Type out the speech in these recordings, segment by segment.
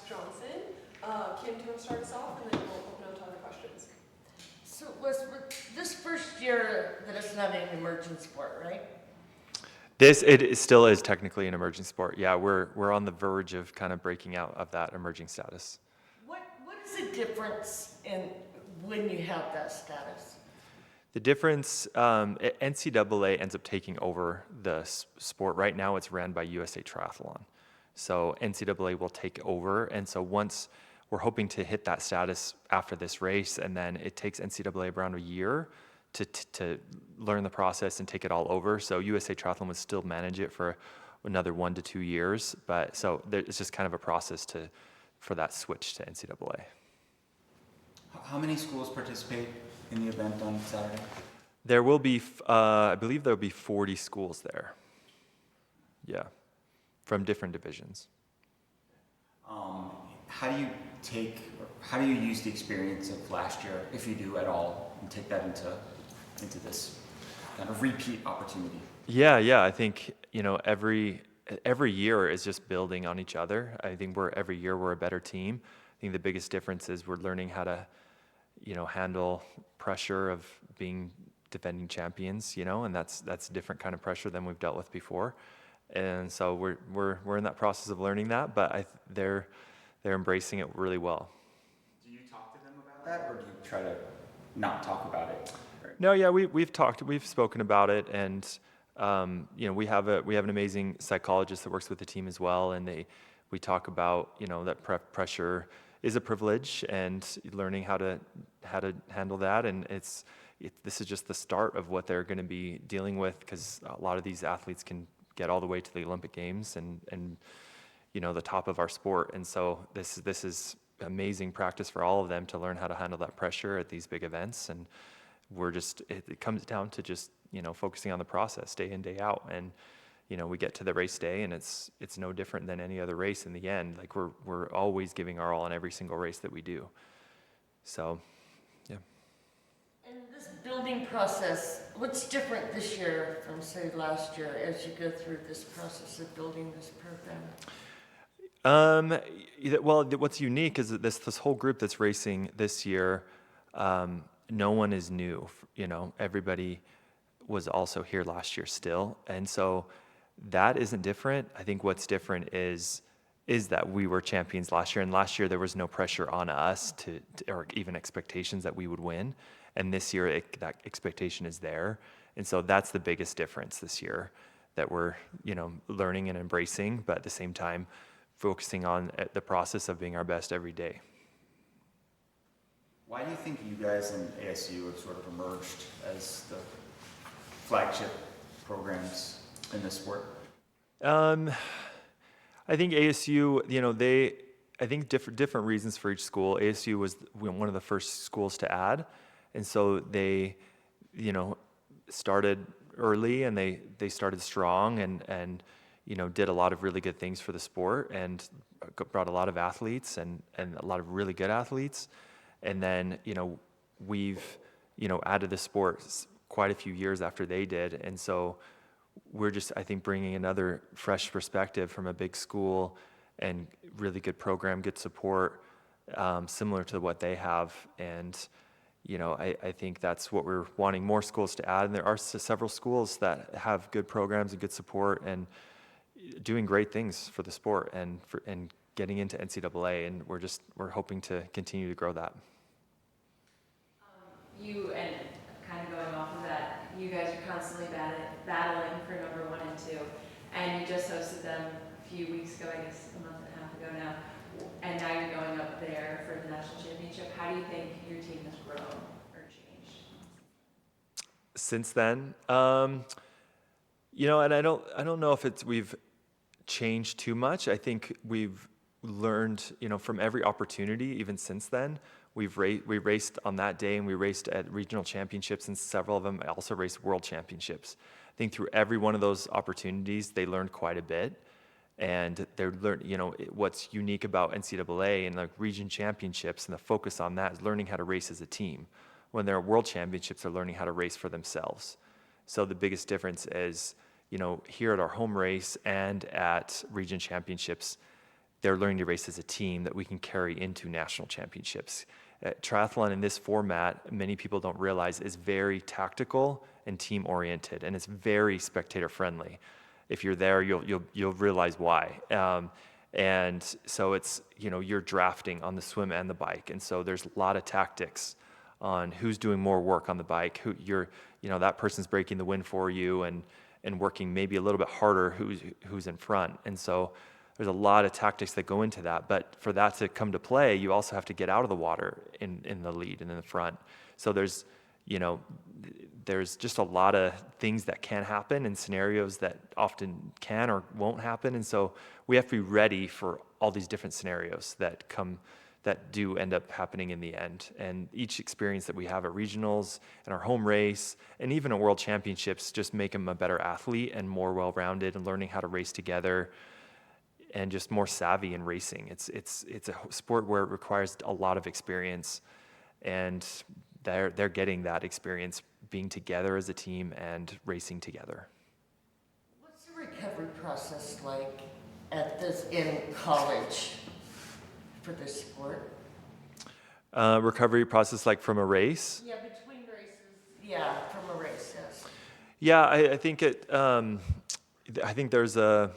Johnson. Kim, do you want to start us off, and then we'll open up to other questions? So was this first year that it's not an emerging sport, right? Still is technically an emerging sport. Yeah, we're on the verge of kind of breaking out of that emerging status. What is the difference in when you have that status? The difference, NCAA ends up taking over the sport. Right now it's ran by USA Triathlon. So NCAA will take over. And so once we're hoping to hit that status after this race, and then it takes NCAA around a year to learn the process and take it all over. So USA Triathlon would still manage it for another 1 to 2 years. But so it's just kind of a process for that switch to NCAA. How many schools participate in the event on Saturday? There will be, I believe there will be 40 schools there. Yeah, from different divisions. How do you use the experience of last year, if you do at all, and take that into this kind of repeat opportunity? Yeah. I think, every year is just building on each other. I think every year we're a better team. I think the biggest difference is we're learning how to, handle pressure of being defending champions, and that's a different kind of pressure than we've dealt with before. And so we're in that process of learning that, but they're embracing it really well. Do you talk to them about that, or do you try to not talk about it? No, yeah, we've spoken about it, and we have an amazing psychologist that works with the team as well, and we talk about that pressure is a privilege, and learning how to handle that, and this is just the start of what they're going to be dealing with, because a lot of these athletes can get all the way to the Olympic Games and the top of our sport, and so this is amazing practice for all of them to learn how to handle that pressure at these big events, and it comes down to just focusing on the process day in, day out, and we get to the race day, and it's no different than any other race in the end. Like we're always giving our all in every single race that we do. So, yeah. And this building process, what's different this year from, say, last year as you go through this process of building this program? Well, what's unique is that this whole group that's racing this year, no one is new. Everybody was also here last year still, and so that isn't different. I think what's different is that we were champions last year, and last year there was no pressure on us or even expectations that we would win, and this year that expectation is there, and so that's the biggest difference this year that we're learning and embracing, but at the same time focusing on the process of being our best every day. Why do you think you guys in ASU have sort of emerged as the flagship programs in this sport? I think ASU, I think different reasons for each school. ASU was one of the first schools to add, and so they, started early, and they started strong, and did a lot of really good things for the sport, and brought a lot of athletes and a lot of really good athletes. And then, we've, added the sport quite a few years after they did. And so we're just, I think, bringing another fresh perspective from a big school and really good program, good support, similar to what they have. And, I think that's what we're wanting more schools to add. And there are several schools that have good programs and good support and doing great things for the sport and getting into NCAA, and we're hoping to continue to grow that. You, and kind of going off of that, you guys are constantly battling for number 1 and 2, and you just hosted them a few weeks ago, I guess a month and a half ago now, and now you're going up there for the national championship. How do you think your team has grown or changed Since then? And I don't know if we've changed too much. I think we've learned, from every opportunity, even since then. We raced on that day, and we raced at regional championships, and several of them also raced world championships. I think through every one of those opportunities, they learned quite a bit, and they're what's unique about NCAA and like region championships, and the focus on that is learning how to race as a team. When they're at world championships, they're learning how to race for themselves. So the biggest difference is, here at our home race and at region championships, they're learning to race as a team that we can carry into national championships. Triathlon in this format, many people don't realize, is very tactical and team oriented, and it's very spectator friendly. If you're there, you'll realize why. And so it's, you're drafting on the swim and the bike, and so there's a lot of tactics on who's doing more work on the bike, that person's breaking the wind for you and working maybe a little bit harder who's in front. And so there's a lot of tactics that go into that, but for that to come to play, you also have to get out of the water in the lead and in the front. So there's just a lot of things that can happen and scenarios that often can or won't happen. And so we have to be ready for all these different scenarios that do end up happening in the end. And each experience that we have at regionals and our home race and even at world championships just make them a better athlete and more well-rounded and learning how to race together and just more savvy in racing. It's a sport where it requires a lot of experience, and they're getting that experience being together as a team and racing together. What's the recovery process like in college for this sport? Recovery process like from a race? Yeah, between races. Yeah, from a race, yes. Yeah, I think I think there's a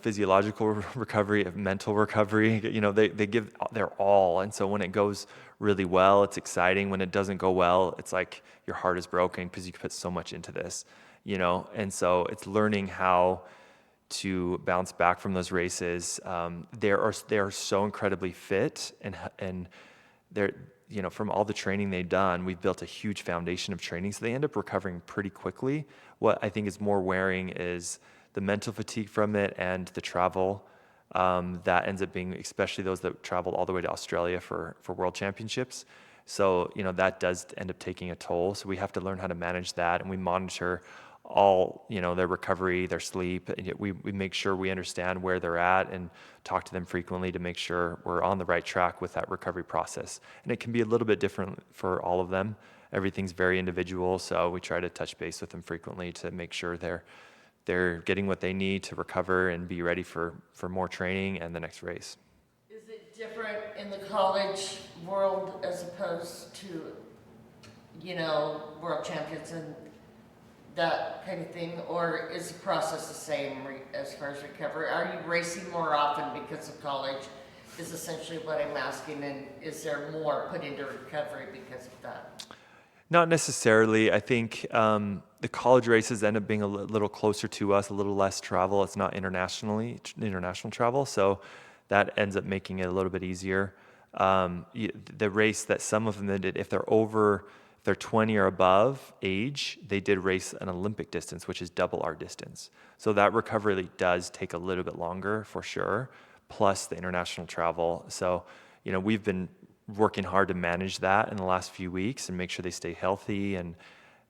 physiological recovery, mental recovery. They give their all, and so when it goes really well, it's exciting. When it doesn't go well, it's like your heart is broken because you put so much into this, And so it's learning how to bounce back from those races. They are so incredibly fit, and they're from all the training they've done, we've built a huge foundation of training, so they end up recovering pretty quickly. What I think is more wearing is the mental fatigue from it and the travel that ends up being, especially those that traveled all the way to Australia for world championships. So, that does end up taking a toll. So we have to learn how to manage that, and we monitor all, their recovery, their sleep. And we make sure we understand where they're at and talk to them frequently to make sure we're on the right track with that recovery process. And it can be a little bit different for all of them. Everything's very individual, so we try to touch base with them frequently to make sure they're getting what they need to recover and be ready for more training and the next race. Is it different in the college world as opposed to, world champions and that kind of thing? Or is the process the same as far as recovery? Are you racing more often because of college is essentially what I'm asking, and is there more put into recovery because of that? Not necessarily. I think the college races end up being a little closer to us, a little less travel. It's not international travel, so that ends up making it a little bit easier. The race that some of them did, if they're 20 or above age, they did race an Olympic distance, which is double our distance. So that recovery does take a little bit longer for sure, plus the international travel. So, we've been working hard to manage that in the last few weeks and make sure they stay healthy, and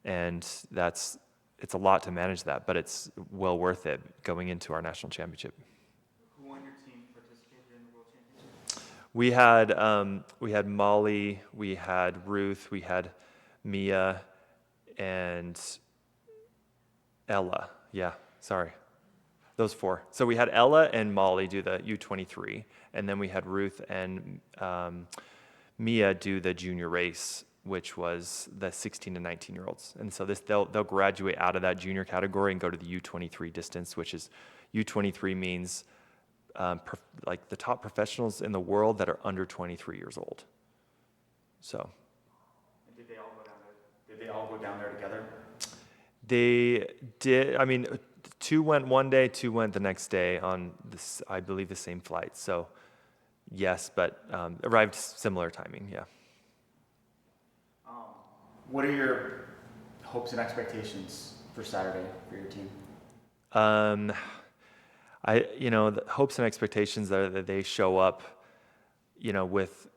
it's a lot to manage that, but it's well worth it going into our national championship. Who on your team participated in the World Championship? We had Molly, we had Ruth, we had Mia, and Ella. Yeah, sorry. Those four. So we had Ella and Molly do the U23, and then we had Ruth and Mia do the junior race, which was the 16 to 19-year-olds. And so they'll graduate out of that junior category and go to the U23 distance, which is U23 means like the top professionals in the world that are under 23 years old. So. And did they all go down there? Did they all go down there together? They did. I mean, 2 went one day, 2 went the next day on this, I believe, the same flight. So, yes, but arrived similar timing. Yeah. What are your hopes and expectations for Saturday for your team? The hopes and expectations are that they show up, with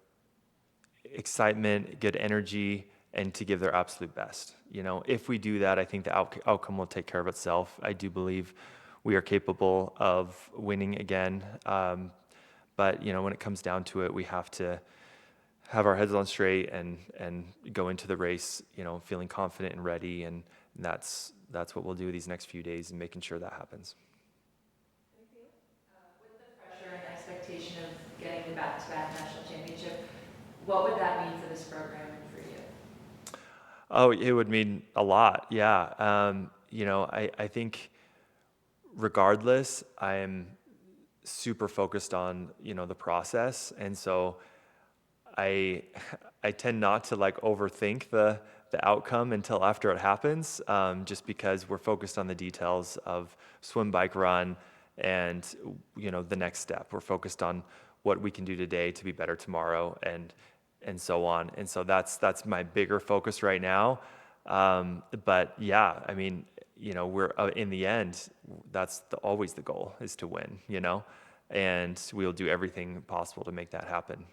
excitement, good energy, and to give their absolute best. If we do that, I think the outcome will take care of itself. I do believe we are capable of winning again. But, when it comes down to it, we have to have our heads on straight and go into the race, feeling confident and ready. And that's what we'll do these next few days and making sure that happens. With the getting the back-to-back national championship. What would that mean for this program and for you? Oh, it would mean a lot. Yeah. I think regardless, I am super focused on, the process. And so I I tend not to like overthink the outcome until after it happens, just because we're focused on the details of swim, bike, run, and the next step. We're focused on what we can do today to be better tomorrow, and so on. And so that's my bigger focus right now. But yeah, I mean, we're in the end, that's always the goal is to win, and we'll do everything possible to make that happen.